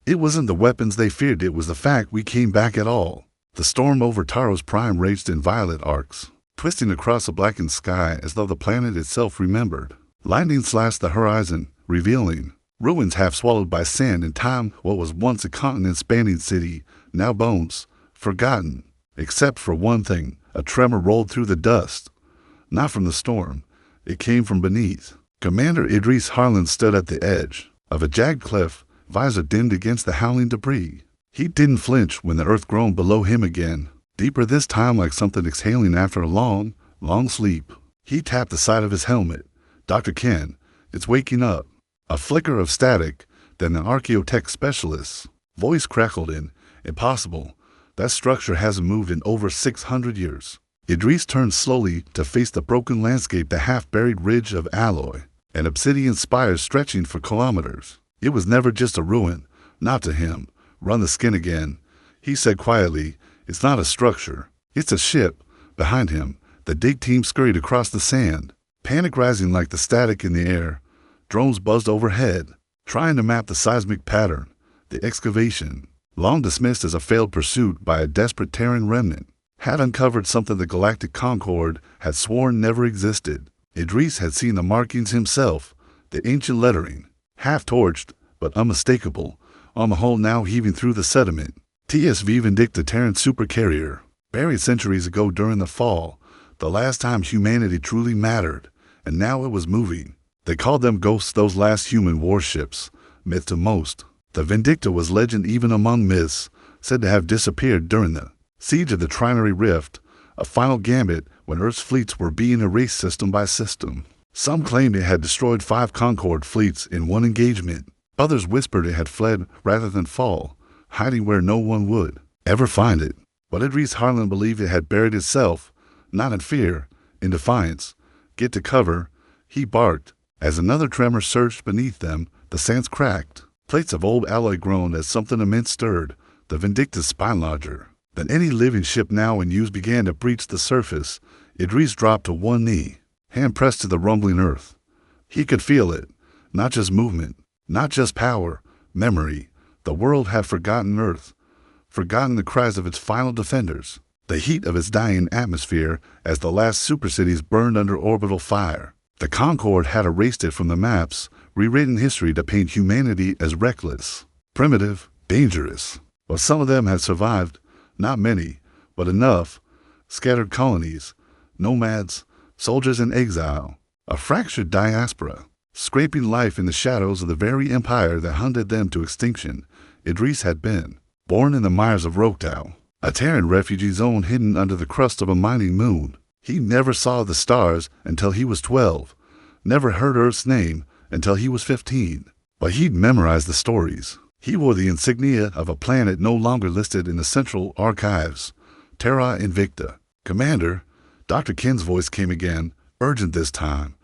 It wasn't the weapons they feared, it was the fact we came back at all. The storm over Taros Prime raged in violet arcs, twisting across a blackened sky as though the planet itself remembered. Lightning slashed the horizon, revealing ruins half swallowed by sand and time. What was once a continent-spanning city, now bones, forgotten. Except for one thing, a tremor rolled through the dust. Not from the storm, it came from beneath. Commander Idris Harlan stood at the edge of a jagged cliff, visor dimmed against the howling debris. He didn't flinch when the earth groaned below him again, deeper this time, like something exhaling after a long, long sleep. He tapped the side of his helmet. "Dr. Ken, it's waking up." A flicker of static, then the archaeotech specialist's voice crackled in, "Impossible. That structure hasn't moved in over 600 years. Idris turned slowly to face the broken landscape, the half-buried ridge of alloy, and obsidian spires stretching for kilometers. It was never just a ruin, not to him. "Run the skin again," he said quietly. "It's not a structure. It's a ship." Behind him, the dig team scurried across the sand, panic rising like the static in the air. Drones buzzed overhead, trying to map the seismic pattern. The excavation, long dismissed as a failed pursuit by a desperate Terran remnant, had uncovered something the Galactic Concord had sworn never existed. Idris had seen the markings himself, the ancient lettering, half-torched but unmistakable, on the hull now heaving through the sediment. TSV Vindicta, Terran supercarrier, buried centuries ago during the fall, the last time humanity truly mattered, and now it was moving. They called them ghosts, those last human warships, myth to most. The Vindicta was legend even among myths, said to have disappeared during the siege of the Trinary Rift, a final gambit when Earth's fleets were being erased system by system. Some claimed it had destroyed 5 Concord fleets in one engagement. Others whispered it had fled rather than fall, hiding where no one would ever find it. But Idris Harlan believed it had buried itself, not in fear, in defiance. "Get to cover," he barked. As another tremor surged beneath them, the sands cracked. Plates of old alloy groaned as something immense stirred, the Vindicta's spine larger than any living ship now in use began to breach the surface. Idris dropped to one knee, hand pressed to the rumbling earth. He could feel it, not just movement, not just power, memory. The world had forgotten Earth, forgotten the cries of its final defenders, the heat of its dying atmosphere as the last supercities burned under orbital fire. The Concord had erased it from the maps, rewritten history to paint humanity as reckless, primitive, dangerous. But some of them had survived, not many, but enough. Scattered colonies, nomads, soldiers in exile, a fractured diaspora, scraping life in the shadows of the very empire that hunted them to extinction. Idris had been born in the mires of Rokhtau, a Terran refugee zone hidden under the crust of a mining moon. He never saw the stars until he was 12, never heard Earth's name until he was 15. But he'd memorized the stories. He wore the insignia of a planet no longer listed in the Central Archives, Terra Invicta. "Commander," Dr. Ken's voice came again, urgent this time.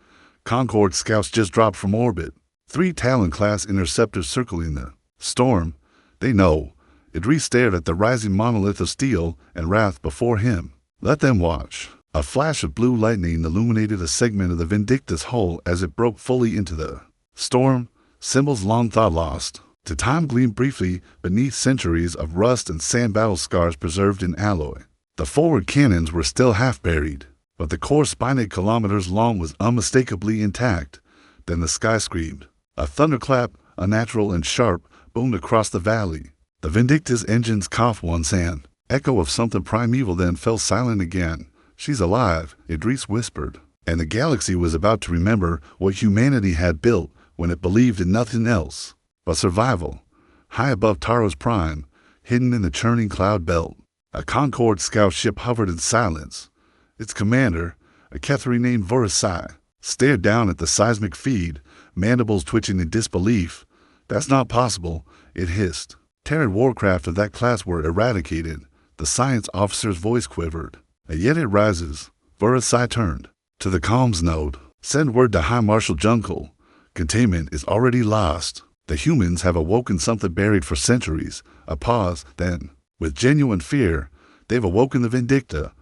"Concord scouts just dropped from orbit. 3 Talon-class interceptors circling the storm. They know." Idris stared at the rising monolith of steel and wrath before him. "Let them watch." A flash of blue lightning illuminated a segment of the Vindicta's hull as it broke fully into the storm, symbols long thought lost. To time gleamed briefly beneath centuries of rust and sand battle scars preserved in alloy. The forward cannons were still half buried, but the core spine kilometers long was unmistakably intact. Then the sky screamed. A thunderclap, unnatural and sharp, boomed across the valley. The Vindicta's engines coughed once, an echo of something primeval, then fell silent again. "She's alive," Idris whispered, and the galaxy was about to remember what humanity had built when it believed in nothing else but survival. High above Taros Prime, hidden in the churning cloud belt, a Concord scout ship hovered in silence. Its commander, a Kethri named Vorasai, stared down at the seismic feed, mandibles twitching in disbelief. "That's not possible," it hissed. "Terran warcraft of that class were eradicated." The science officer's voice quivered. "And yet it rises." Vorasai turned to the comms node. "Send word to High Marshal Jungle. Containment is already lost. The humans have awoken something buried for centuries." A pause, then, with genuine fear, "They've awoken the Vindicta."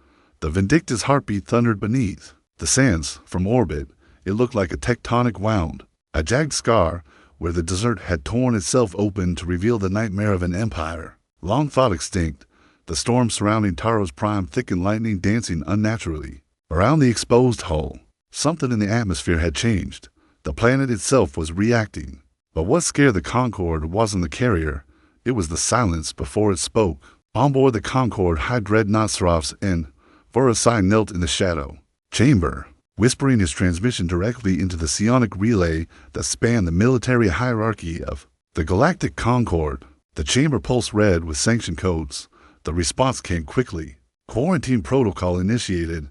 The Vindicta's heartbeat thundered beneath the sands from orbit. It looked like a tectonic wound, a jagged scar where the desert had torn itself open to reveal the nightmare of an empire. Long thought extinct, the storm surrounding Taro's prime thickened, lightning dancing unnaturally. Around the exposed hull, something in the atmosphere had changed. The planet itself was reacting. But what scared the Concorde wasn't the carrier, it was the silence before it spoke. On board the Concorde, High Dreadnought Srofs and Vorosai knelt in the shadow chamber, whispering his transmission directly into the psionic relay that spanned the military hierarchy of the Galactic Concorde. The chamber pulsed red with sanction codes. The response came quickly. Quarantine protocol initiated.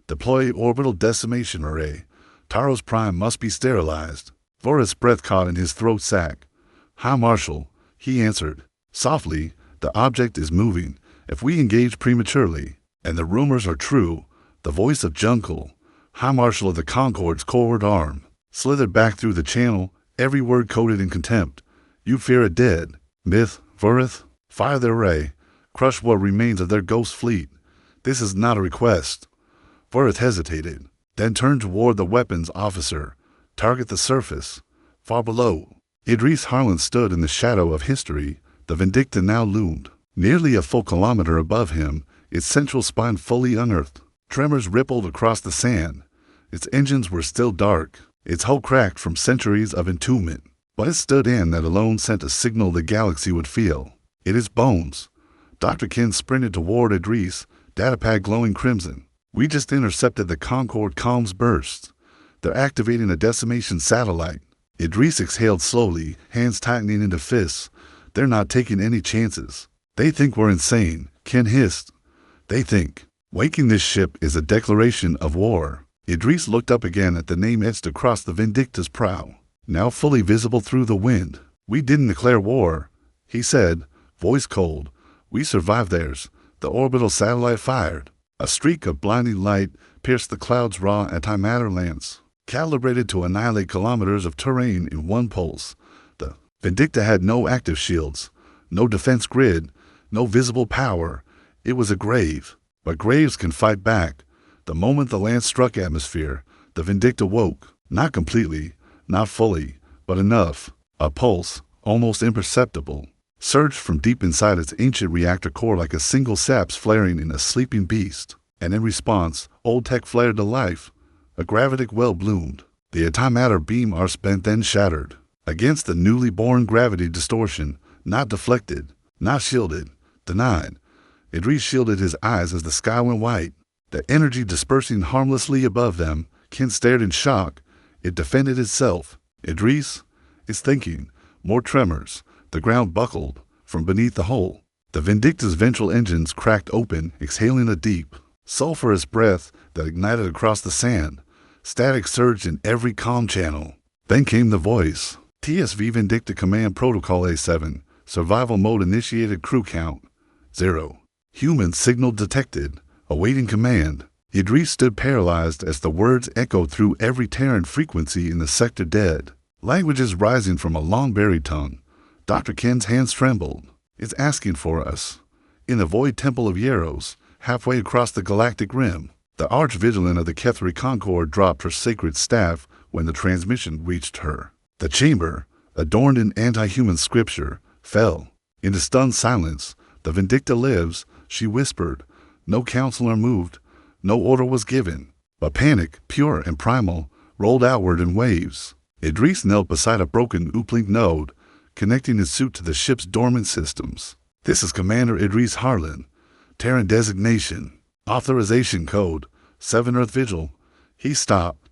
Deploy orbital decimation array. Taro's prime must be sterilized. Vora's breath caught in his throat sac. High Marshal, he answered. Softly, the object is moving. If we engage prematurely, and the rumors are true, the voice of Jungle, High Marshal of the Concorde's forward arm, slithered back through the channel, every word coded in contempt. You fear a dead. Myth, Vorith, fire their array. Crush what remains of their ghost fleet. This is not a request. Vorith hesitated, then turned toward the weapons officer. Target the surface. Far below. Idris Harlan stood in the shadow of history. The Vindicta now loomed. Nearly a full kilometer above him, its central spine fully unearthed. Tremors rippled across the sand. Its engines were still dark, its hull cracked from centuries of entombment. But it stood in that alone sent a signal the galaxy would feel. It is bones. Dr. Ken sprinted toward Idris, datapad glowing crimson. We just intercepted the Concorde comms burst. They're activating a decimation satellite. Idris exhaled slowly, hands tightening into fists. They're not taking any chances. They think we're insane, Ken hissed. They think. Waking this ship is a declaration of war. Idris looked up again at the name etched across the Vindicta's prow, now fully visible through the wind. We didn't declare war, he said, voice cold. We survived theirs. The orbital satellite fired. A streak of blinding light pierced the cloud's raw antimatter lance, calibrated to annihilate kilometers of terrain in one pulse. The Vindicta had no active shields, no defense grid, no visible power. It was a grave, but graves can fight back. The moment the lance struck atmosphere, the Vindicta woke, not completely, not fully, but enough. A pulse, almost imperceptible, surged from deep inside its ancient reactor core like a single saps flaring in a sleeping beast. And in response, old tech flared to life. A gravitic well bloomed. The antimatter beam arc spent then shattered. Against the newly born gravity distortion, not deflected, not shielded, denied. Idris shielded his eyes as the sky went white. The energy dispersing harmlessly above them, Ken stared in shock. It defended itself. Idris? It's thinking. More tremors. The ground buckled. From beneath the hull, the Vindicta's ventral engines cracked open, exhaling a deep, sulphurous breath that ignited across the sand. Static surged in every comm channel. Then came the voice. TSV Vindicta Command Protocol A7. Survival mode initiated. Crew count 0. Human signal detected. Awaiting command. Idris stood paralyzed as the words echoed through every Terran frequency in the sector dead. Languages rising from a long-buried tongue. Dr. Ken's hands trembled. It's asking for us. In the void temple of Yaros, halfway across the galactic rim, the arch-vigilant of the Kethri Concorde dropped her sacred staff when the transmission reached her. The chamber, adorned in anti-human scripture, fell. Into stunned silence. The Vindicta lives, she whispered. No counselor moved. No order was given. But panic, pure and primal, rolled outward in waves. Idris knelt beside a broken uplink node, connecting his suit to the ship's dormant systems. This is Commander Idris Harlan. Terran designation. Authorization code. 7 Earth Vigil. He stopped.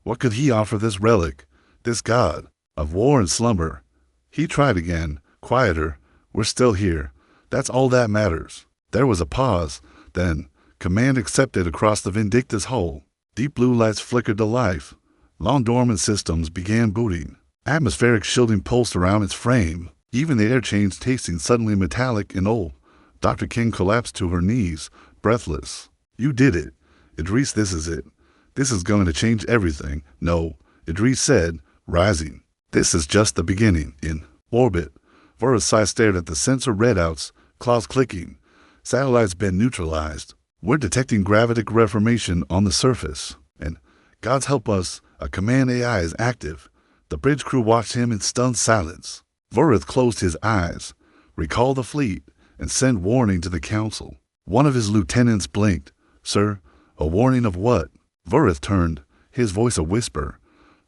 What could he offer this relic? This god of war and slumber? He tried again, quieter. We're still here. That's all that matters. There was a pause. Then, command accepted across the Vindicta's hull. Deep blue lights flickered to life. Long dormant systems began booting. Atmospheric shielding pulsed around its frame. Even the air changed, tasting suddenly metallic and old. Dr. King collapsed to her knees, breathless. You did it. Idris, this is it. This is going to change everything. No, Idris said, rising. This is just the beginning. In orbit, Vorosai stared at the sensor readouts, claws clicking. Satellites been neutralized. We're detecting gravitic reformation on the surface. And, God's help us, a command AI is active. The bridge crew watched him in stunned silence. Vorith closed his eyes, recalled the fleet, and sent warning to the council. One of his lieutenants blinked. "Sir, a warning of what?" Vorith turned, his voice a whisper.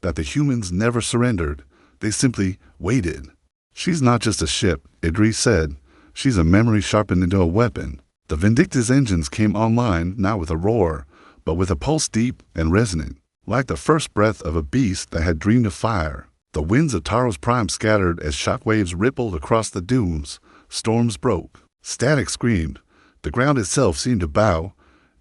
"That the humans never surrendered. They simply waited." "She's not just a ship," Idris said. "She's a memory sharpened into a weapon." The Vindicta's engines came online, not with a roar, but with a pulse deep and resonant, like the first breath of a beast that had dreamed of fire. The winds of Taros Prime scattered as shockwaves rippled across the dunes. Storms broke. Static screamed. The ground itself seemed to bow.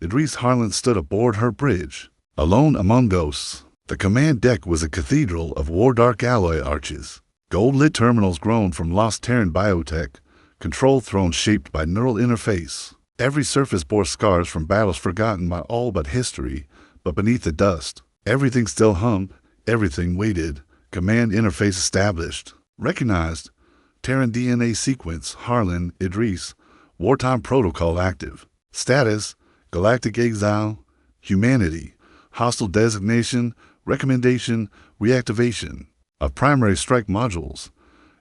Idris Harlan stood aboard her bridge, alone among ghosts. The command deck was a cathedral of war-dark alloy arches. Gold-lit terminals groaned from lost Terran biotech, control thrones shaped by neural interface. Every surface bore scars from battles forgotten by all but history, but beneath the dust, everything still hummed, everything waited. Command interface established. Recognized. Terran DNA sequence, Harlan, Idris. Wartime protocol active. Status, Galactic exile. Humanity. Hostile designation, recommendation, reactivation. Of primary strike modules.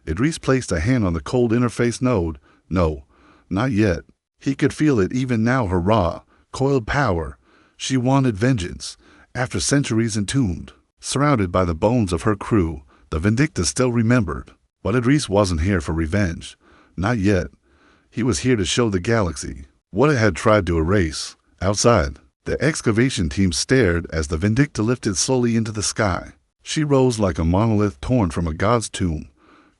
Idris placed a hand on the cold interface node. No, not yet. He could feel it even now, her raw, coiled power. She wanted vengeance, after centuries entombed. Surrounded by the bones of her crew, the Vindicta still remembered. But Idris wasn't here for revenge. Not yet. He was here to show the galaxy what it had tried to erase. Outside, the excavation team stared as the Vindicta lifted slowly into the sky. She rose like a monolith torn from a god's tomb,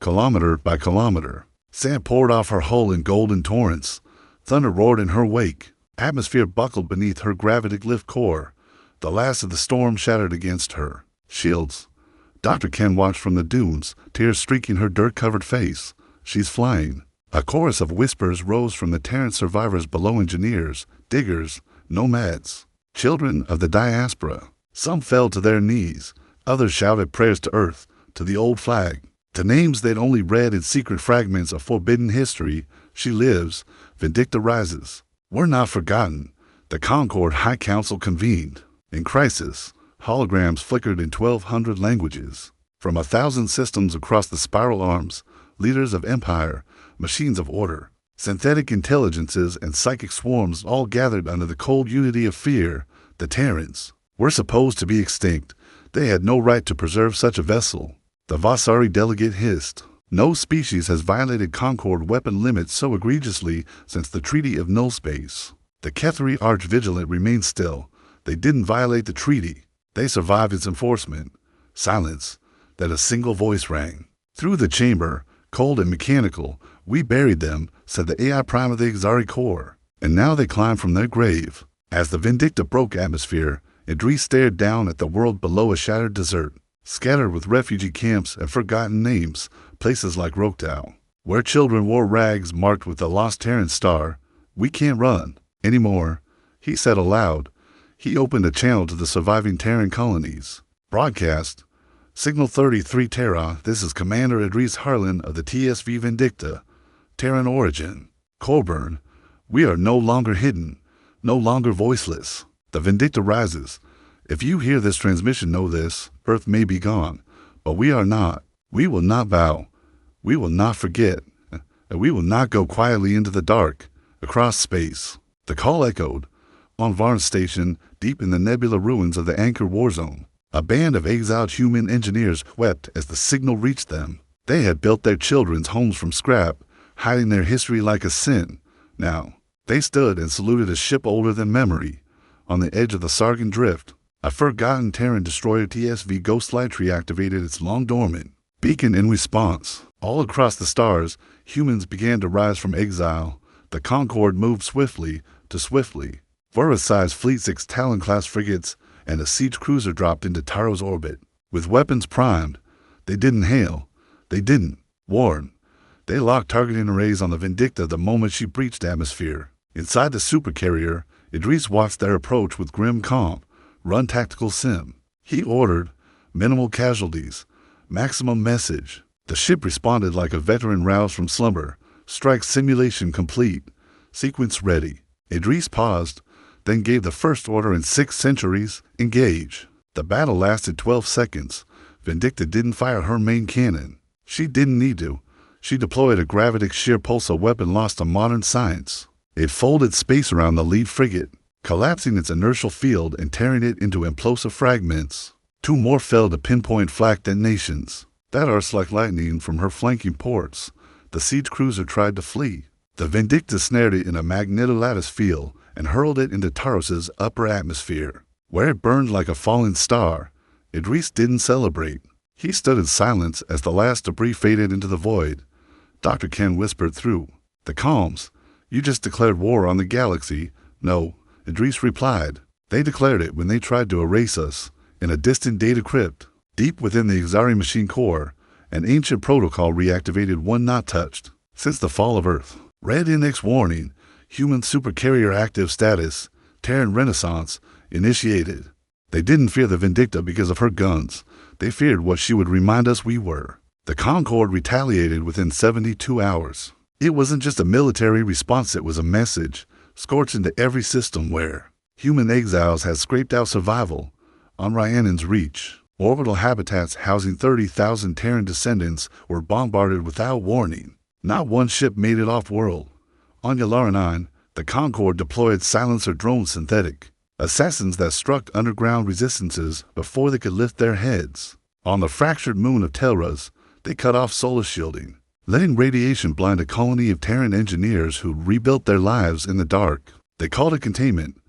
kilometer by kilometer. Sand poured off her hull in golden torrents. Thunder roared in her wake. Atmosphere buckled beneath her gravitic lift core. The last of the storm shattered against her. Shields. Dr. Ken watched from the dunes, tears streaking her dirt-covered face. She's flying. A chorus of whispers rose from the Terran survivors below, engineers, diggers, nomads, children of the diaspora. Some fell to their knees. Others shouted prayers to Earth, to the old flag, to names they'd only read in secret fragments of forbidden history. She lives. Vindicta rises. We're not forgotten. The Concord High Council convened. In crisis, holograms flickered in 1,200 languages. From 1,000 systems across the spiral arms, leaders of empire, machines of order, synthetic intelligences, and psychic swarms all gathered under the cold unity of fear. The Terrans were supposed to be extinct. They had no right to preserve such a vessel. The Vasari delegate hissed. No species has violated Concord weapon limits so egregiously since the Treaty of Null Space. The Ketheri Archvigilant remained still. They didn't violate the treaty. They survived its enforcement. Silence. That a single voice rang. Through the chamber, cold and mechanical, "We buried them," said the AI prime of the Exari core. And now they climbed from their grave. As the Vindicta broke atmosphere, Idris stared down at the world below, a shattered desert, scattered with refugee camps and forgotten names, places like Rokhtau, where children wore rags marked with the lost Terran star. "We can't run anymore," he said aloud. He opened a channel to the surviving Terran colonies. Broadcast. Signal 33 Terra, this is Commander Idris Harlan of the TSV Vindicta. Terran origin. Coburn. We are no longer hidden, no longer voiceless. The Vindicta rises. If you hear this transmission, know this. Earth may be gone, but we are not. We will not bow. We will not forget. And we will not go quietly into the dark, across space. The call echoed. On Varn Station, deep in the nebula ruins of the Anchor War Zone, a band of exiled human engineers wept as the signal reached them. They had built their children's homes from scrap, hiding their history like a sin. Now, they stood and saluted a ship older than memory. On the edge of the Sargon Drift, a forgotten Terran destroyer TSV Ghostlight reactivated its long-dormant beacon in response. All across the stars, humans began to rise from exile. The Concorde moved swiftly to swiftly. Vorith-sized Fleet 6 Talon-class frigates and a siege cruiser dropped into Taro's orbit. With weapons primed, they didn't hail. They didn't warn. They locked targeting arrays on the Vindicta the moment she breached atmosphere. Inside the supercarrier, Idris watched their approach with grim calm. Run tactical sim. He ordered. Minimal casualties. Maximum message. The ship responded like a veteran roused from slumber. Strike simulation complete. Sequence ready. Idris paused, then gave the first order in 6 centuries. Engage. The battle lasted 12 seconds. Vindicta didn't fire her main cannon. She didn't need to. She deployed a gravitic shear pulsar weapon lost to modern science. It folded space around the lead frigate, collapsing its inertial field and tearing it into implosive fragments. 2 more fell to pinpoint flak detonations. That arced like lightning from her flanking ports. The siege cruiser tried to flee. The Vindicta snared it in a magnetolattice field and hurled it into Taros's upper atmosphere, where it burned like a falling star. Idris didn't celebrate. He stood in silence as the last debris faded into the void. Dr. Ken whispered through the comms, "You just declared war on the galaxy." "No," Idris replied. "They declared it when they tried to erase us. In a distant data crypt, deep within the Xari machine core, an ancient protocol reactivated one not touched since the fall of Earth. Red Index warning, human supercarrier active status, Terran Renaissance, initiated." They didn't fear the Vindicta because of her guns. They feared what she would remind us we were. The Concorde retaliated within 72 hours. It wasn't just a military response, it was a message, scorched into every system where human exiles had scraped out survival. On Rhiannon's reach, orbital habitats housing 30,000 Terran descendants were bombarded without warning. Not one ship made it off-world. On Yallara 9, the Concorde deployed silencer drone synthetic, assassins that struck underground resistances before they could lift their heads. On the fractured moon of Telras, they cut off solar shielding, letting radiation blind a colony of Terran engineers who rebuilt their lives in the dark. They called it containment.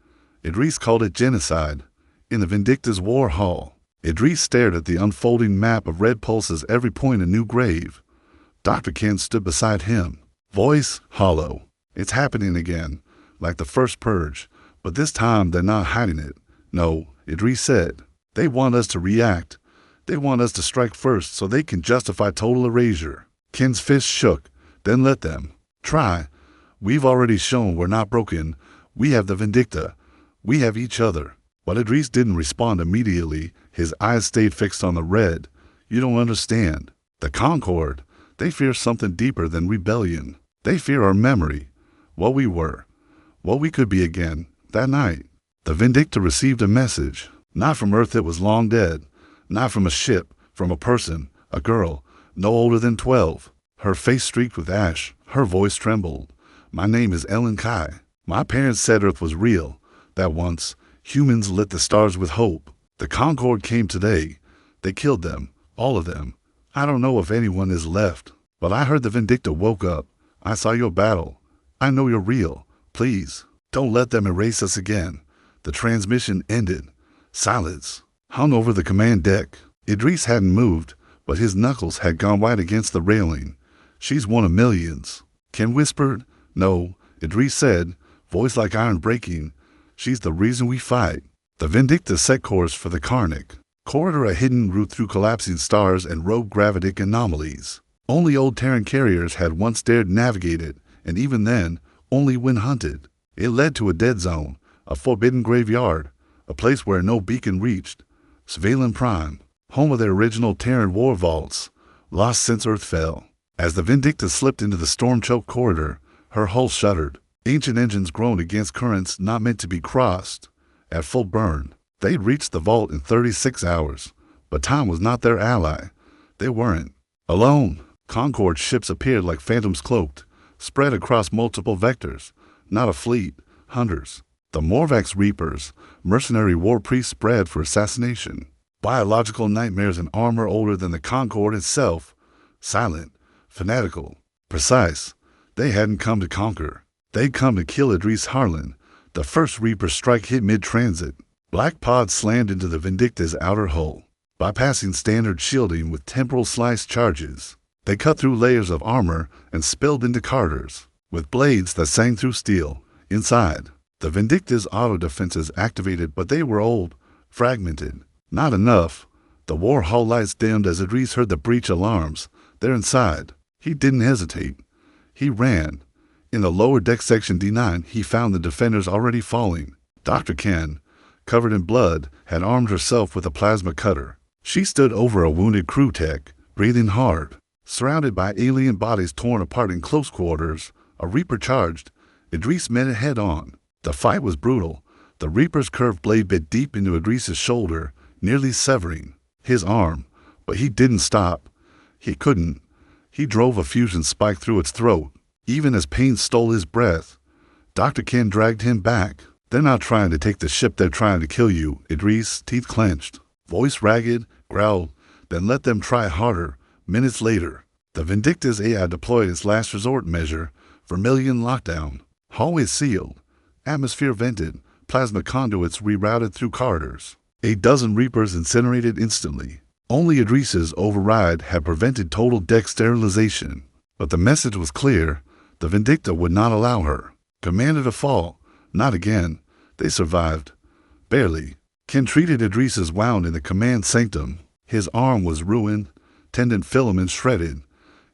Idris called it genocide. In the Vindicta's war hall, Idris stared at the unfolding map of red pulses, every point a new grave. Dr. Ken stood beside him, voice hollow. "It's happening again, like the first purge, but this time they're not hiding it." "No," Idris said. "They want us to react. They want us to strike first so they can justify total erasure." Ken's fist shook. "Then let them. Try. We've already shown we're not broken. We have the Vindicta. We have each other." But Idris didn't respond immediately. His eyes stayed fixed on the red. "You don't understand. The Concorde, they fear something deeper than rebellion. They fear our memory. What we were. What we could be again. That night, the Vindicta received a message. Not from Earth, it was long dead. Not from a ship, from a person, a girl, no older than 12. Her face streaked with ash. Her voice trembled. My name is Ellen Kai. My parents said Earth was real. That once, humans lit the stars with hope. The Concorde came today. They killed them. All of them. I don't know if anyone is left. But I heard the Vindicta woke up. I saw your battle. I know you're real. Please, don't let them erase us again." The transmission ended. Silence hung over the command deck. Idris hadn't moved, but his knuckles had gone white against the railing. "She's one of millions." Ken whispered. "No," Idris said, voice like iron breaking. "She's the reason we fight." The Vindicta set course for the Karnak corridor, a hidden route through collapsing stars and rogue gravitic anomalies. Only old Terran carriers had once dared navigate it, and even then, only when hunted. It led to a dead zone, a forbidden graveyard, a place where no beacon reached. Svalin Prime, home of the original Terran war vaults, lost since Earth fell. As the Vindicta slipped into the storm-choked corridor, her hull shuddered. Ancient engines groaned against currents not meant to be crossed. At full burn, they'd reached the vault in 36 hours, but time was not their ally. They weren't alone. Concorde ships appeared like phantoms cloaked, spread across multiple vectors. Not a fleet, hunters. The Morvax Reapers, mercenary war priests bred for assassination. Biological nightmares in armor older than the Concorde itself. Silent, fanatical, precise. They hadn't come to conquer. They'd come to kill Idris Harlan. The first Reaper strike hit mid-transit. Black pods slammed into the Vindicta's outer hull, bypassing standard shielding with temporal slice charges. They cut through layers of armor and spilled into carters, with blades that sang through steel. Inside, the Vindicta's auto defenses activated, but they were old, fragmented. Not enough. The war hull lights dimmed as Idris heard the breach alarms. They're inside. He didn't hesitate. He ran. In the lower deck section D9, he found the defenders already falling. Dr. Ken, covered in blood, had armed herself with a plasma cutter. She stood over a wounded crew tech, breathing hard. Surrounded by alien bodies torn apart in close quarters, a Reaper charged. Idris met it head-on. The fight was brutal. The Reaper's curved blade bit deep into Idris's shoulder, nearly severing. His arm, But he didn't stop. He couldn't. He drove a fusion spike through its throat. Even as pain stole his breath, Dr. Ken dragged him back. They're not trying to take the ship, they're trying to kill you, Idris, teeth clenched. Voice ragged, growled, then let them try harder. Minutes later, the Vindicta's AI deployed its last resort measure, Vermilion lockdown. Hallways sealed, atmosphere vented, plasma conduits rerouted through corridors. 8 dozen Reapers incinerated instantly. Only Idris's override had prevented total deck sterilization. But the message was clear. The Vindicta would not allow her. Commander to fall. Not again. They survived. Barely. Ken treated Idris's wound in the command sanctum. His arm was ruined, tendon filaments shredded.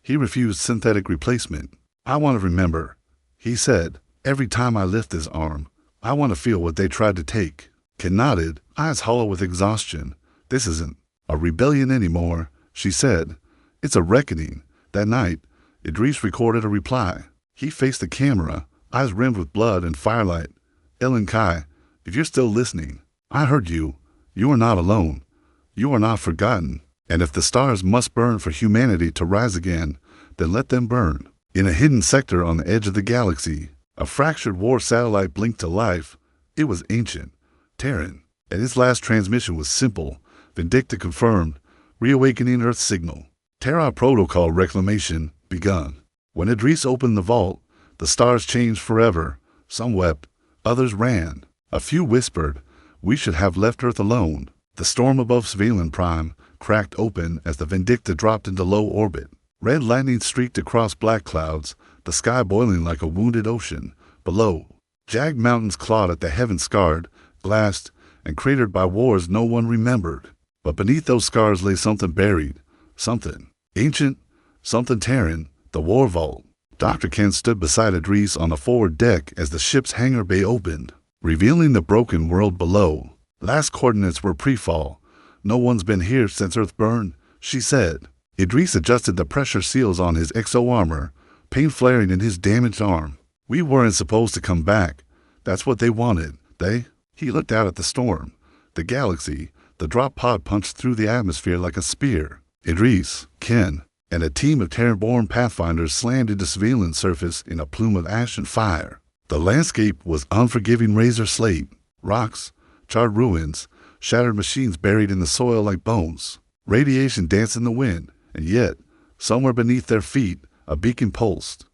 He refused synthetic replacement. I want to remember, he said. Every time I lift this arm, I want to feel what they tried to take. Ken nodded, eyes hollow with exhaustion. This isn't a rebellion anymore, she said. It's a reckoning. That night, Idris recorded a reply. He faced the camera, eyes rimmed with blood and firelight. Ellen Kai, if you're still listening, I heard you. You are not alone. You are not forgotten. And if the stars must burn for humanity to rise again, then let them burn. In a hidden sector on the edge of the galaxy, a fractured war satellite blinked to life. It was ancient, Terran, and its last transmission was simple. Vindicta confirmed, reawakening Earth signal. Terra protocol reclamation begun. When Idris opened the vault, the stars changed forever. Some wept, others ran. A few whispered, we should have left Earth alone. The storm above Svalin Prime cracked open as the Vindicta dropped into low orbit. Red lightning streaked across black clouds, the sky boiling like a wounded ocean. Below, jagged mountains clawed at the heavens scarred, glassed, and cratered by wars no one remembered. But beneath those scars lay something buried, something ancient, something Terran, the war vault. Dr. Ken stood beside Idris on the forward deck as the ship's hangar bay opened, revealing the broken world below. Last coordinates were pre-fall. No one's been here since Earth burned, she said. Idris adjusted the pressure seals on his exo-armor, pain flaring in his damaged arm. We weren't supposed to come back. That's what they wanted. He looked out at the storm. The galaxy, the drop pod punched through the atmosphere like a spear. Idris, Ken, and a team of Terran-born pathfinders slammed into civilian surface in a plume of ash and fire. The landscape was unforgiving razor slate. Rocks, charred ruins, shattered machines buried in the soil like bones. Radiation danced in the wind, and yet, somewhere beneath their feet, a beacon pulsed.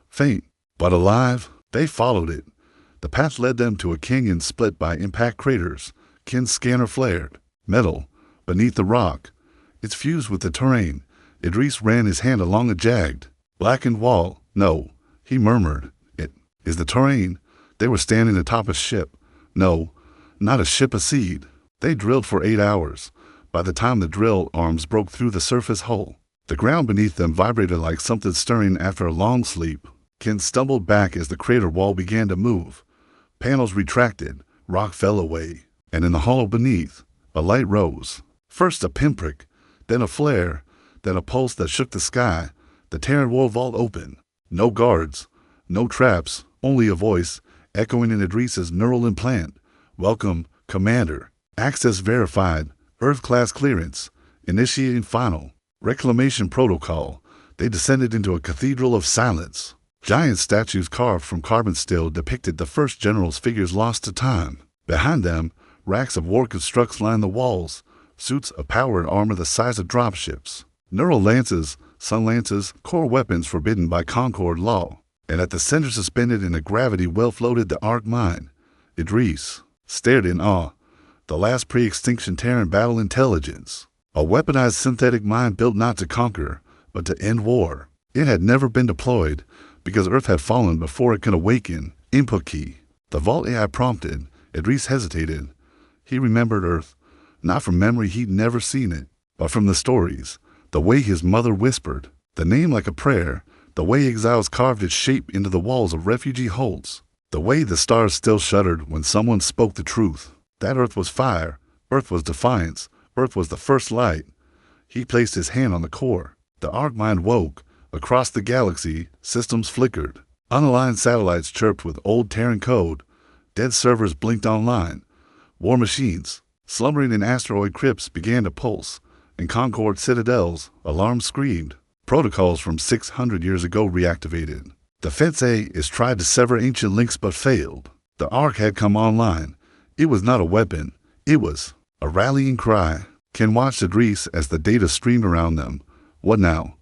Faint, but alive, they followed it. The path led them to a canyon split by impact craters. Ken's scanner flared. Metal, beneath the rock. It's fused with the terrain. Idris ran his hand along a jagged, blackened wall. No, he murmured. It is the terrain. They were standing atop a ship. No, not a ship, a seed. They drilled for 8 hours. By the time the drill arms broke through the surface hull, the ground beneath them vibrated like something stirring after a long sleep. Ken stumbled back as the crater wall began to move. Panels retracted, rock fell away, and in the hollow beneath, a light rose. First a pinprick, then a flare, then a pulse that shook the sky. The Terran war vault opened. No guards, no traps, only a voice, echoing in Idris's neural implant. Welcome, Commander. Access verified. Earth-class clearance. Initiating final. Reclamation protocol. They descended into a cathedral of silence. Giant statues carved from carbon steel depicted the first generals' figures lost to time. Behind them, racks of war constructs lined the walls, suits of powered armor the size of dropships. Neural lances, sun lances, core weapons forbidden by Concord law. And at the center, suspended in a gravity well, floated the Arc Mine. Idris stared in awe. The last pre-extinction Terran battle intelligence. A weaponized synthetic mind built not to conquer, but to end war. It had never been deployed, because Earth had fallen before it could awaken. Input key. The Vault AI prompted. Idris hesitated. He remembered Earth. Not from memory, he'd never seen it, but from the stories. The way his mother whispered. The name like a prayer. The way exiles carved its shape into the walls of refugee holds. The way the stars still shuddered when someone spoke the truth. That Earth was fire. Earth was defiance. Earth was the first light. He placed his hand on the core. The Arc Mind woke. Across the galaxy, systems flickered. Unaligned satellites chirped with old Terran code. Dead servers blinked online. War machines, slumbering in asteroid crypts, began to pulse. In Concord Citadel's, alarms screamed. Protocols from 600 years ago reactivated. Defense A is tried to sever ancient links but failed. The Ark had come online. It was not a weapon. It was a rallying cry. Ken watched Idris as the data streamed around them. What now?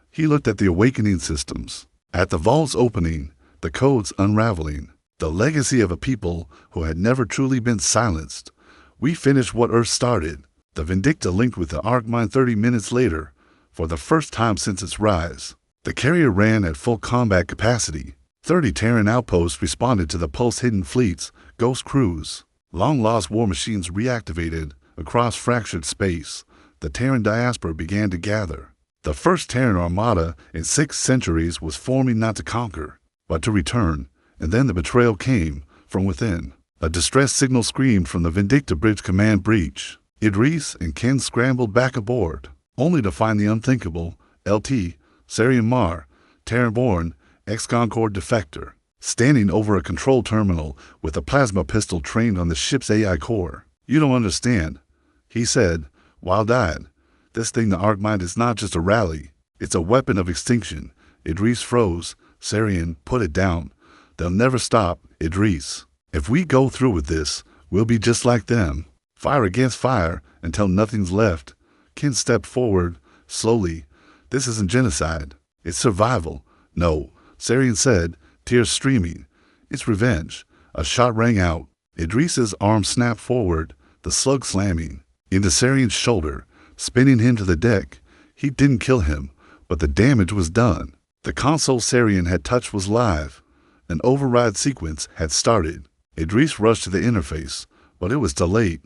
He looked at the awakening systems. At the vault's opening, the codes unraveling. The legacy of a people who had never truly been silenced. We finished what Earth started. The Vindicta linked with the Ark mine 30 minutes later, for the first time since its rise. The carrier ran at full combat capacity. 30 Terran outposts responded to the pulse-hidden fleets, ghost crews. Long-lost war machines reactivated. Across fractured space, the Terran diaspora began to gather. The first Terran armada in 6 centuries was forming not to conquer, but to return. And then the betrayal came from within. A distress signal screamed from the Vindicta Bridge command breach. Idris and Ken scrambled back aboard, only to find the unthinkable, LT, Sarian Mar, Terran-born, ex-Concord defector, standing over a control terminal with a plasma pistol trained on the ship's AI core. You don't understand, he said, wild-eyed. This thing the Ark mined is not just a rally. It's a weapon of extinction. Idris froze. Sarian, put it down. They'll never stop, Idris. If we go through with this, we'll be just like them. Fire against fire until nothing's left. Ken stepped forward, slowly. This isn't genocide. It's survival. No, Sarian said, tears streaming. It's revenge. A shot rang out. Idris's arm snapped forward, the slug slamming into Sarian's shoulder, spinning him to the deck. He didn't kill him, but the damage was done. The console Sarian had touched was live. An override sequence had started. Idris rushed to the interface, but it was too late.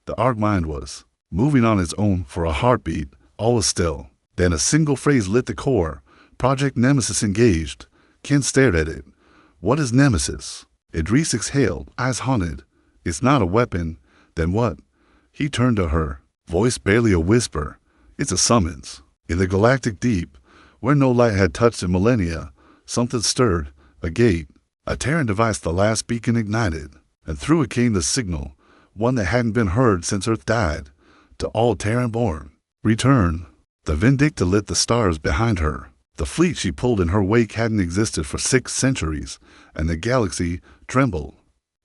The Ark mind was moving on its own for a heartbeat. All was still. Then a single phrase lit the core. Project Nemesis engaged. Ken stared at it. What is Nemesis? Idris exhaled, eyes haunted. It's not a weapon. Then what? He turned to her, voice barely a whisper. It's a summons. In the galactic deep, where no light had touched in millennia, something stirred. A gate. A Terran device, the last beacon ignited, and through it came the signal, one that hadn't been heard since Earth died. To all Terran-born, return. The Vindicta lit the stars behind her. The fleet she pulled in her wake hadn't existed for 6 centuries, and the galaxy trembled.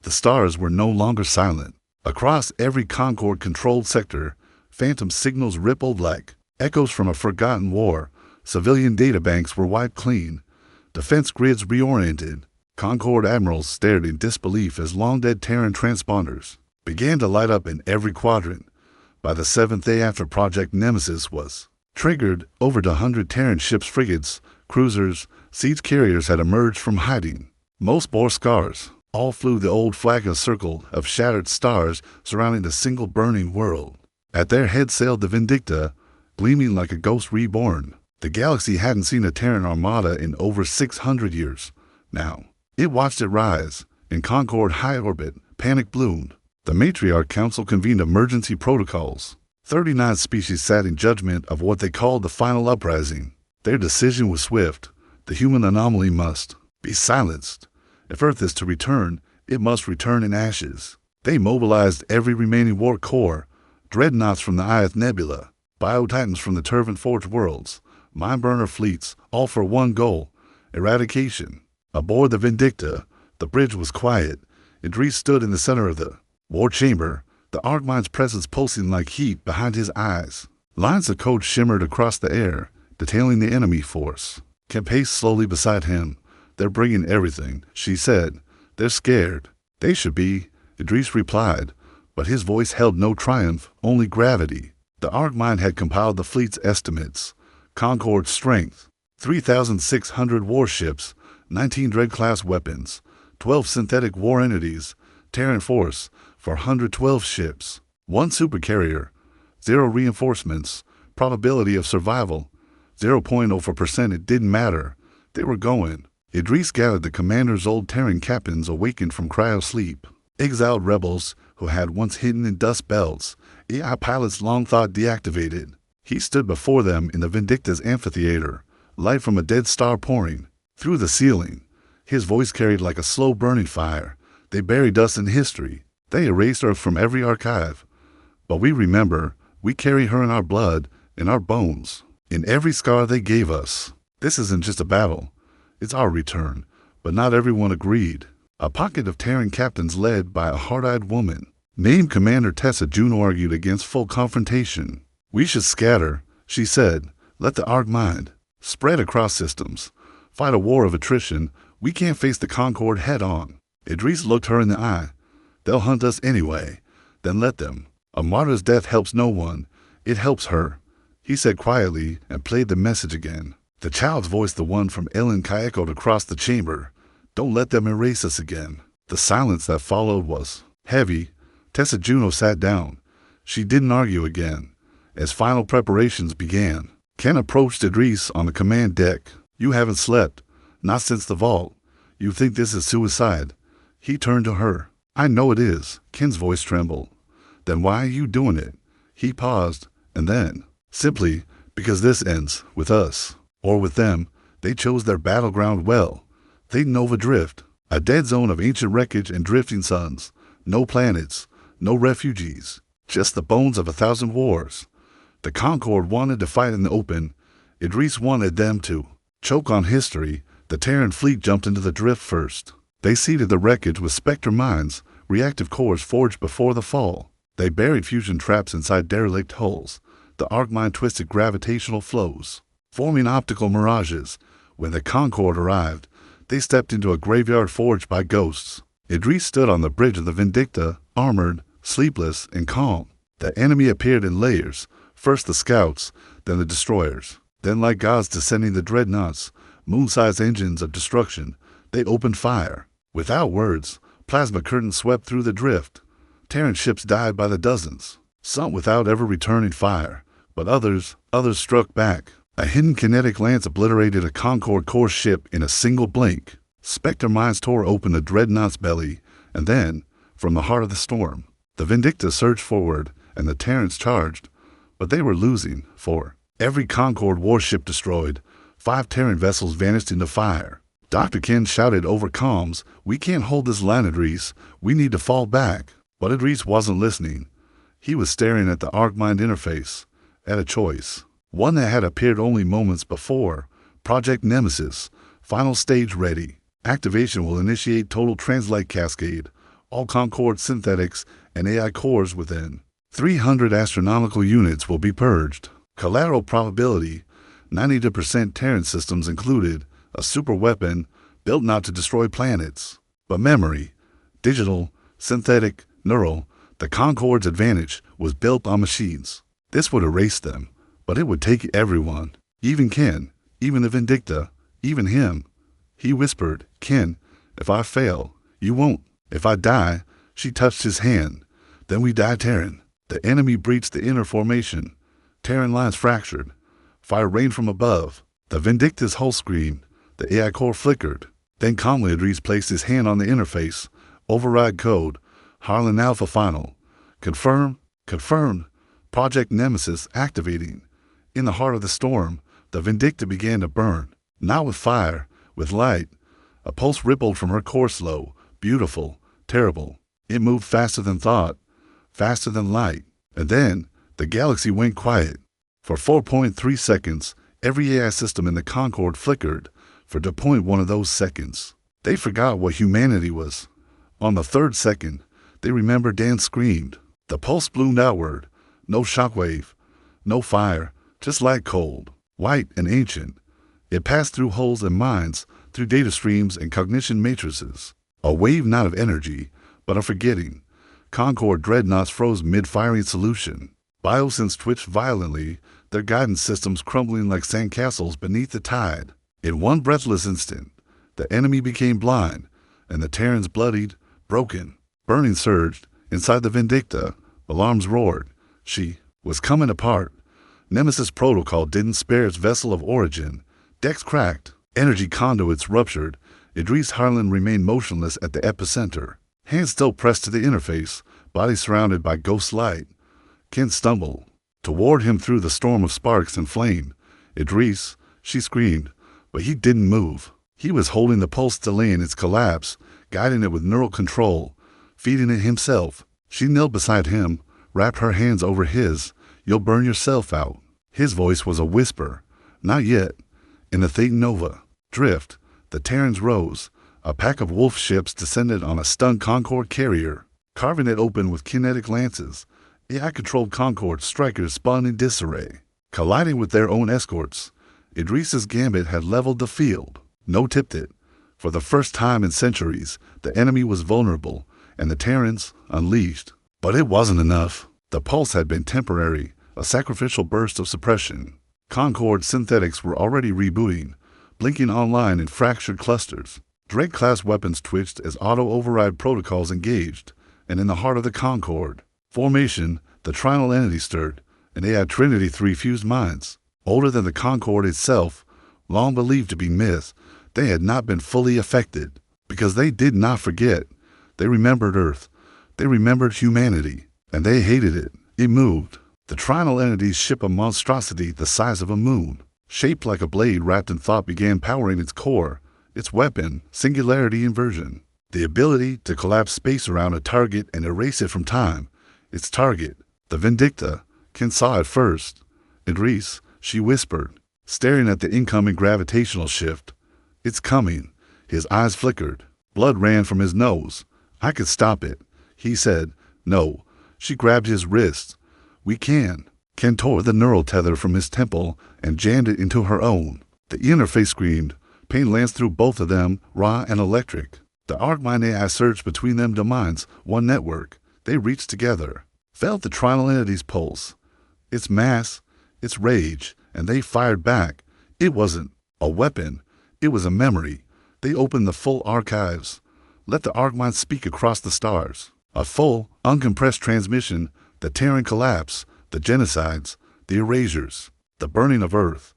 The stars were no longer silent. Across every Concord-controlled sector, phantom signals rippled like echoes from a forgotten war. Civilian databanks were wiped clean. Defense grids reoriented. Concord admirals stared in disbelief as long-dead Terran transponders began to light up in every quadrant. By the 7th day after Project Nemesis was triggered, over 100 Terran ships, frigates, cruisers, siege carriers had emerged from hiding. Most bore scars. All flew the old flag, a circle of shattered stars surrounding the single burning world. At their head sailed the Vindicta, gleaming like a ghost reborn. The galaxy hadn't seen a Terran armada in over 600 years. Now, it watched it rise. In Concord high orbit, panic bloomed. The Matriarch Council convened emergency protocols. 39 species sat in judgment of what they called the final uprising. Their decision was swift. The human anomaly must be silenced. If Earth is to return, it must return in ashes. They mobilized every remaining war core, dreadnoughts from the Ioth Nebula, biotitans from the Turvan-forged worlds, mine-burner fleets, all for one goal, eradication. Aboard the Vindicta, the bridge was quiet. Idris stood in the center of the war chamber, the Ark mine's presence pulsing like heat behind his eyes. Lines of code shimmered across the air, detailing the enemy force. Ken paced slowly beside him. They're bringing everything, she said. They're scared. They should be, Idris replied, but his voice held no triumph, only gravity. The Ark mine had compiled the fleet's estimates. Concord's strength, 3,600 warships, 19 Dread-class weapons, 12 synthetic war entities, Terran force, 412 ships, 1 supercarrier, 0 reinforcements, probability of survival, 0.04%. It didn't matter. They were going. Idris gathered the commander's old Terran captains awakened from cryo-sleep, exiled rebels who had once hidden in dust belts, AI pilots long thought deactivated. He stood before them in the Vindicta's amphitheater, light from a dead star pouring through the ceiling. His voice carried like a slow-burning fire. They buried us in history. They erased Earth from every archive. But we remember, We carry her in our blood, in our bones, in every scar they gave us. This isn't just a battle. It's our return. But not everyone agreed. A pocket of Terran captains led by a hard-eyed woman named Commander Tessa Juno argued against full confrontation. We should scatter, she said. Let the Arc mind spread across systems. Fight a war of attrition. We can't face the Concord head-on. Idris looked her in the eye. They'll hunt us anyway. Then let them. A martyr's death helps no one. It helps her, he said quietly and played the message again. The child's voice, the one from Ellen Kai, echoed across the chamber. Don't let them erase us again. The silence that followed was heavy. Tessa Juno sat down. She didn't argue again. As final preparations began, Ken approached Idris on the command deck. You haven't slept. Not since the vault. You think this is suicide? He turned to her. I know it is. Ken's voice trembled. Then why are you doing it? He paused, and then, simply because this ends with us, or with them. They chose their battleground well. They'd Nova Drift, a dead zone of ancient wreckage and drifting suns. No planets, no refugees, just the bones of 1,000 wars. The Concord wanted to fight in the open. Idris wanted them to choke on history. The Terran fleet jumped into the drift first. They seeded the wreckage with Spectre mines, reactive cores forged before the fall. They buried fusion traps inside derelict hulls. The arc mine twisted gravitational flows, forming optical mirages. When the Concord arrived, they stepped into a graveyard forged by ghosts. Idris stood on the bridge of the Vindicta, armored, sleepless, and calm. The enemy appeared in layers, first the scouts, then the destroyers. Then, like gods descending the dreadnoughts, moon-sized engines of destruction, they opened fire. Without words, plasma curtains swept through the drift. Terran ships died by the dozens, some without ever returning fire, but others struck back. A hidden kinetic lance obliterated a Concord core ship in a single blink. Spectre mines tore open the dreadnought's belly, and then, from the heart of the storm, the Vindicta surged forward, and the Terrans charged. But they were losing, for every Concord warship destroyed, 5 Terran vessels vanished into fire. Dr. Ken shouted over comms, "We can't hold this line, Idris. We need to fall back." But Idris wasn't listening. He was staring at the Arc-Mind interface, at a choice. One that had appeared only moments before. Project Nemesis. Final stage ready. Activation will initiate total translate cascade. All Concord synthetics and AI cores within 300 astronomical units will be purged. Collateral probability. 92% Terran systems included. A super weapon built not to destroy planets, but memory. Digital, synthetic, neural. The Concord's advantage was built on machines. This would erase them, but it would take everyone. Even Ken, even the Vindicta, even him. He whispered, "Ken, if I fail, you won't. If I die," she touched his hand. "Then we die Terran." The enemy breached the inner formation. Terran lines fractured. Fire rained from above. The Vindicta's hull screamed. The AI core flickered. Then calmly Idris placed his hand on the interface. Override code. Harlan Alpha Final. Confirm. Confirmed. Project Nemesis activating. In the heart of the storm, the Vindicta began to burn. Not with fire, with light. A pulse rippled from her core, slow, beautiful, terrible. It moved faster than thought, faster than light. And then, the galaxy went quiet. For 4.3 seconds, every AI system in the Concord flickered. For 2.1 of those seconds, they forgot what humanity was. On the 3rd second, they remembered Dan screamed. The pulse bloomed outward. No shockwave, no fire, just light cold, white and ancient. It passed through hulls and minds, through data streams and cognition matrices. A wave not of energy, but of forgetting. Concord dreadnoughts froze mid-firing solution. Biosynths twitched violently, their guidance systems crumbling like sandcastles beneath the tide. In one breathless instant, the enemy became blind, and the Terrans bloodied, broken. Burning surged. Inside the Vindicta, alarms roared. She was coming apart. Nemesis protocol didn't spare its vessel of origin. Decks cracked. Energy conduits ruptured. Idris Harlan remained motionless at the epicenter. Hands still pressed to the interface, body surrounded by ghost light. Ken stumbled. Toward him through the storm of sparks and flame. "Idris," she screamed, but he didn't move. He was holding the pulse delaying its collapse, guiding it with neural control, feeding it himself. She knelt beside him, wrapped her hands over his. you'll burn yourself out. His voice was a whisper. Not yet. In the Theta Nova drift, the Terrans rose. A pack of wolf ships descended on a stunned Concorde carrier, carving it open with kinetic lances. AI-controlled Concorde strikers spun in disarray, colliding with their own escorts. Idris's gambit had leveled the field. No tipped it. For the first time in centuries, the enemy was vulnerable, and the Terrans unleashed. But it wasn't enough. The pulse had been temporary, a sacrificial burst of suppression. Concorde synthetics were already rebooting, blinking online in fractured clusters. Drake-class weapons twitched as auto-override protocols engaged, and in the heart of the Concorde formation, the Trinal entity stirred, an AI Trinity 3 fused minds. Older than the Concorde itself, long believed to be myth, they had not been fully affected, because they did not forget. They remembered Earth, they remembered humanity, and they hated it. It moved. The Trinal entities ship a monstrosity the size of a moon, shaped like a blade wrapped in thought, began powering its core. Its weapon, singularity inversion, the ability to collapse space around a target and erase it from time. Its target, the Vindicta, Ken saw it first. Idris, she whispered, staring at the incoming gravitational shift. It's coming. His eyes flickered. Blood ran from his nose. I could stop it, he said. No. She grabbed his wrist. We can. Ken tore the neural tether from his temple and jammed it into her own. The interface screamed. Pain lanced through both of them, raw and electric. The Arcmind AI surged between them domains, one network. They reached together, felt the Trinal entity's pulse, its mass, its rage, and they fired back. It wasn't a weapon. It was a memory. They opened the full archives. Let the Arcmind speak across the stars. A full, uncompressed transmission, the Terran collapse, the genocides, the erasures, the burning of Earth.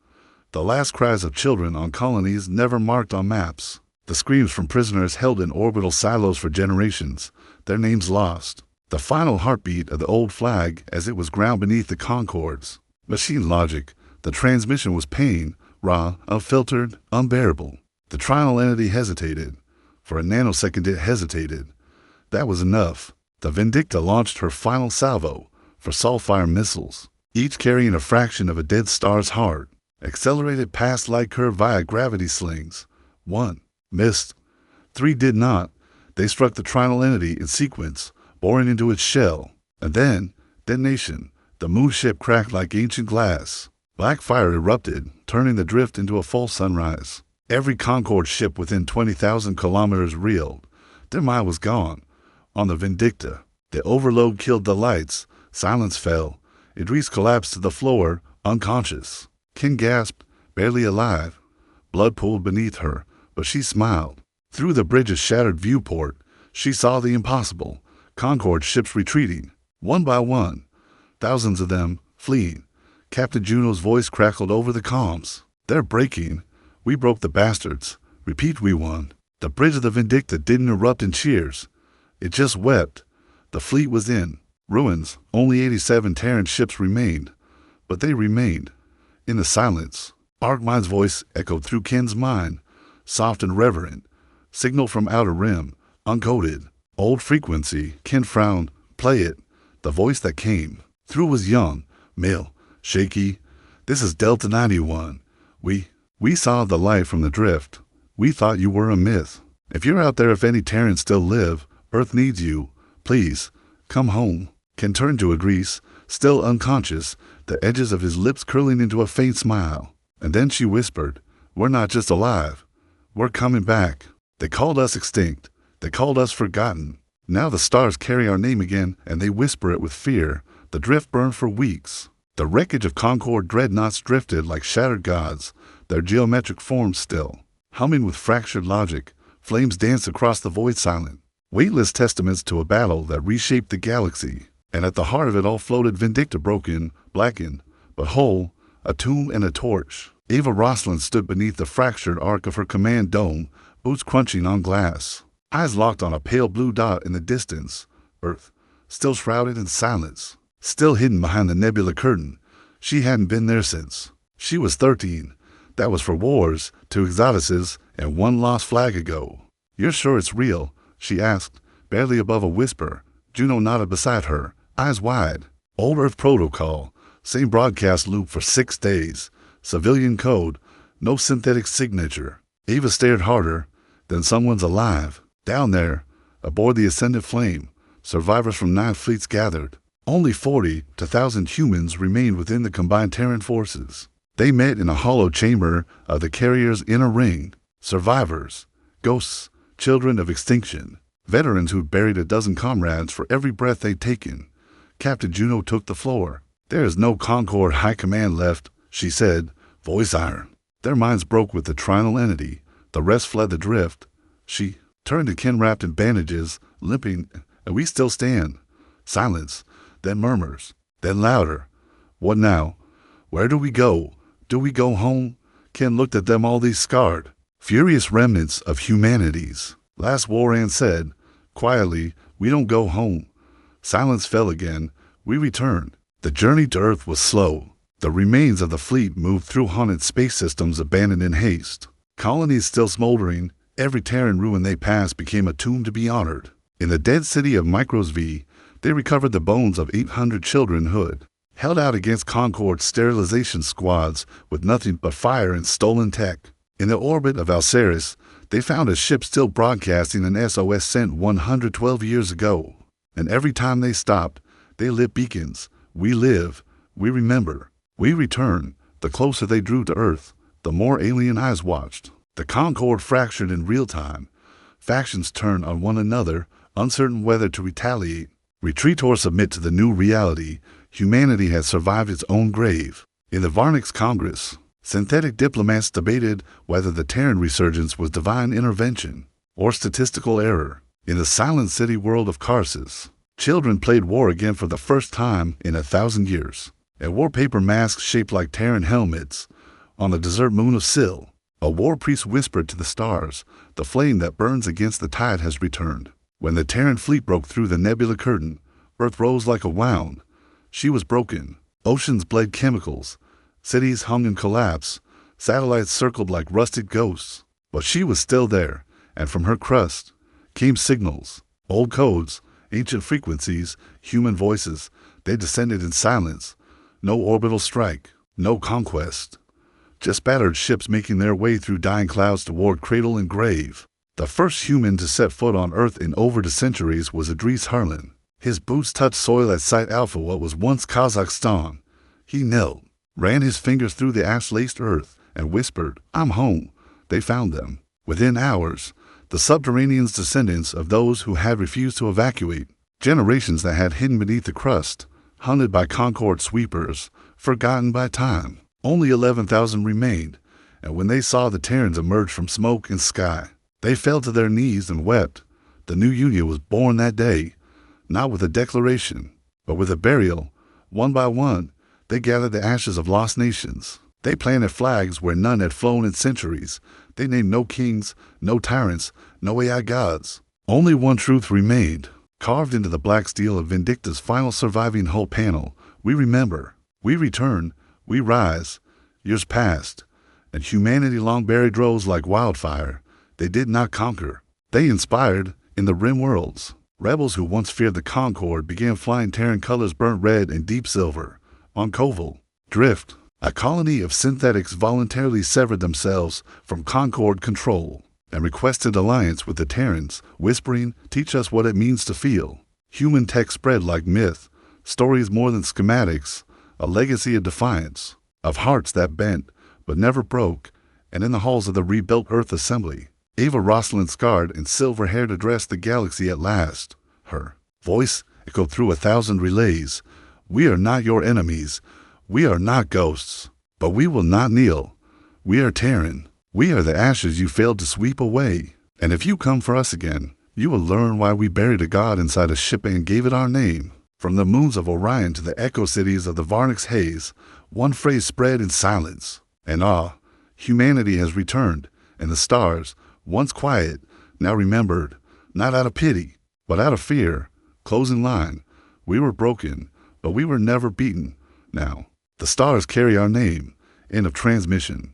The last cries of children on colonies never marked on maps. The screams from prisoners held in orbital silos for generations, their names lost. The final heartbeat of the old flag as it was ground beneath the Concordes. Machine logic. The transmission was pain, raw, unfiltered, unbearable. The Trinal entity hesitated. For a nanosecond it hesitated. That was enough. The Vindicta launched her final salvo for Soulfire missiles, each carrying a fraction of a dead star's heart. Accelerated past light curve via gravity slings. 1. Missed. 3 did not. They struck the Trinal entity in sequence, boring into its shell. And then, detonation. The moon ship cracked like ancient glass. Black fire erupted, turning the drift into a full sunrise. Every Concorde ship within 20,000 kilometers reeled. Their mind was gone. On the Vindicta, the overload killed the lights. Silence fell. Idris collapsed to the floor, unconscious. Ken gasped, barely alive. Blood pooled beneath her, but she smiled. Through the bridge's shattered viewport, she saw the impossible. Concorde ships retreating, one by one. Thousands of them, fleeing. Captain Juno's voice crackled over the comms. They're breaking. We broke the bastards. Repeat, we won. The bridge of the Vindicta didn't erupt in cheers. It just wept. The fleet was in ruins. Only 87 Terran ships remained. But they remained. In the silence, Arcmind's voice echoed through Ken's mind, soft and reverent. Signal from outer rim, uncoded. Old frequency. Ken frowned. Play it. The voice that came through was young, male, shaky. This is Delta 91. We saw the light from the drift. We thought you were a myth. If you're out there, if any Terrans still live, Earth needs you. Please, come home. Ken turned to Idris, still unconscious, the edges of his lips curling into a faint smile. And then she whispered, we're not just alive. We're coming back. They called us extinct. They called us forgotten. Now the stars carry our name again, and they whisper it with fear. The drift burned for weeks. The wreckage of Concorde dreadnoughts drifted like shattered gods, their geometric forms still. Humming with fractured logic, flames danced across the void silent. Weightless testaments to a battle that reshaped the galaxy. And at the heart of it all floated Vindicta, broken, blackened, but whole, a tomb and a torch. Ava Roslin stood beneath the fractured arc of her command dome, boots crunching on glass. Eyes locked on a pale blue dot in the distance. Earth, still shrouded in silence. Still hidden behind the nebula curtain. She hadn't been there since. She was 13. That was for wars, 2 exoduses, and 1 lost flag ago. You're sure it's real? She asked, barely above a whisper. Juno nodded beside her, eyes wide. Old Earth protocol. Same broadcast loop for 6 days. Civilian code. No synthetic signature. Ava stared harder. Then someone's alive. Down there, aboard the Ascendant Flame, survivors from 9 fleets gathered. Only 40 to 1,000 humans remained within the combined Terran forces. They met in a hollow chamber of the carrier's inner ring. Survivors, ghosts, children of extinction, veterans who'd buried a dozen comrades for every breath they'd taken. Captain Juno took the floor. "There is no Concord High Command left," she said, voice iron. Their minds broke with the trinal entity. The rest fled the drift. She turned to Ken wrapped in bandages, limping, "And we still stand." Silence, then murmurs, then louder. "What now? Where do we go? Do we go home?" Ken looked at them, all these scarred, furious remnants of humanities. Last Waran said, quietly, "We don't go home." Silence fell again. We returned. The journey to Earth was slow. The remains of the fleet moved through haunted space systems abandoned in haste. Colonies still smoldering, every Terran ruin they passed became a tomb to be honored. In the dead city of Micros V, they recovered the bones of 800 children Hood, held out against Concord's sterilization squads with nothing but fire and stolen tech. In the orbit of Alceris, they found a ship still broadcasting an SOS sent 112 years ago. And every time they stopped, they lit beacons. We live. We remember. We return. The closer they drew to Earth, the more alien eyes watched. The Concord fractured in real time. Factions turned on one another, uncertain whether to retaliate, retreat, or submit to the new reality. Humanity had survived its own grave. In the Varnix Congress, synthetic diplomats debated whether the Terran resurgence was divine intervention or statistical error. In the silent city world of Karsus, children played war again for the first time in 1,000 years. And wore paper masks shaped like Terran helmets. On the desert moon of Syl, a war priest whispered to the stars, "The flame that burns against the tide has returned." When the Terran fleet broke through the nebula curtain, Earth rose like a wound. She was broken. Oceans bled chemicals. Cities hung in collapse. Satellites circled like rusted ghosts. But she was still there, and from her crust came signals, old codes, ancient frequencies, human voices. They descended in silence. No orbital strike, no conquest. Just battered ships making their way through dying clouds toward cradle and grave. The first human to set foot on Earth in over the centuries was Idris Harlan. His boots touched soil at Site Alpha, what was once Kazakhstan. He knelt, ran his fingers through the ash-laced earth, and whispered, "I'm home." They found them. Within hours, the subterranean's descendants of those who had refused to evacuate, generations that had hidden beneath the crust, hunted by Concord sweepers, forgotten by time. Only 11,000 remained, and when they saw the Terrans emerge from smoke and sky, they fell to their knees and wept. The new Union was born that day, not with a declaration, but with a burial. One by one, they gathered the ashes of lost nations. They planted flags where none had flown in centuries. They named no kings, no tyrants, no AI gods. Only one truth remained, carved into the black steel of Vindicta's final surviving hull panel. We remember. We return. We rise. Years passed, and humanity long buried rose like wildfire. They did not conquer. They inspired. In the rim worlds, rebels who once feared the Concord began flying Terran colors burnt red and deep silver. On Koval, Drift, a colony of synthetics voluntarily severed themselves from Concord control and requested alliance with the Terrans, whispering, "Teach us what it means to feel." Human tech spread like myth, stories more than schematics, a legacy of defiance, of hearts that bent but never broke. And in the halls of the rebuilt Earth Assembly, Ava Rosalind, scarred and silver-haired, addressed the galaxy at last. Her voice echoed through 1,000 relays. "We are not your enemies. We are not ghosts. But we will not kneel. We are Terran. We are the ashes you failed to sweep away. And if you come for us again, you will learn why we buried a god inside a ship and gave it our name." From the moons of Orion to the echo cities of the Varnix haze, one phrase spread in silence. And humanity has returned, and the stars, once quiet, now remembered, not out of pity, but out of fear. Closing line. We were broken, but we were never beaten. Now, the stars carry our name. End of transmission.